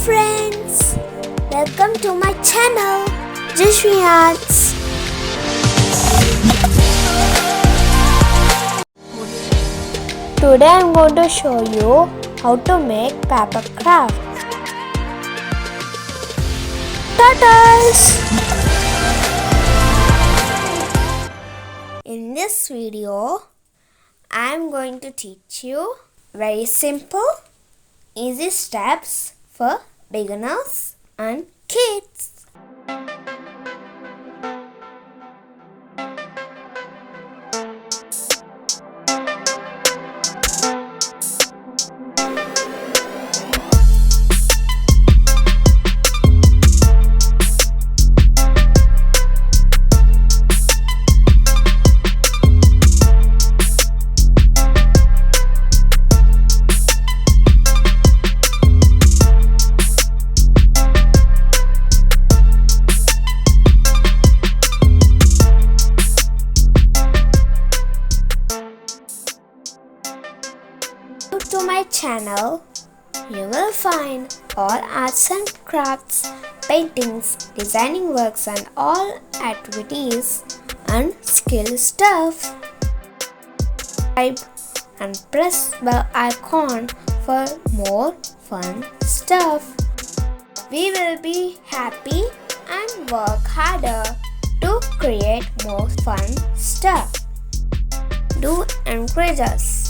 friends, welcome to my channel JaswiArts. Today I am going to show you how to make paper crafts. Turtles! In this video, I am going to teach you very simple, easy steps for beginners and kids. To my channel, you will find all arts and crafts, paintings, designing works and all activities and skill stuff. Subscribe and press bell icon for more fun stuff. We will be happy and work harder to create more fun stuff. Do encourage us.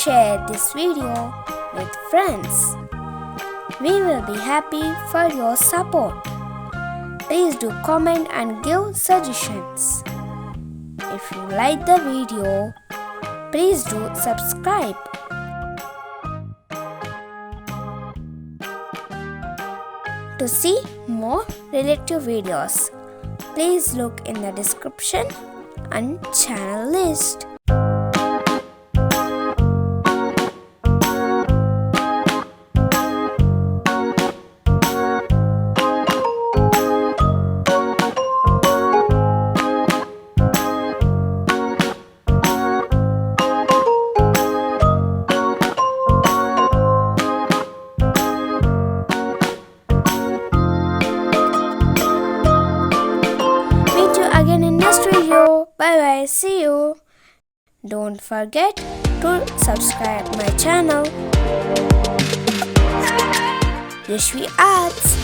share this video with friends. We will be happy for your support. Please do comment and give suggestions. If you like the video, please do subscribe. To see more related videos, please look in the description and channel list. Again in next video. Bye bye. See you. Don't forget to subscribe my channel. JaswiArts.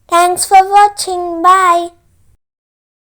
Thanks for watching. Bye.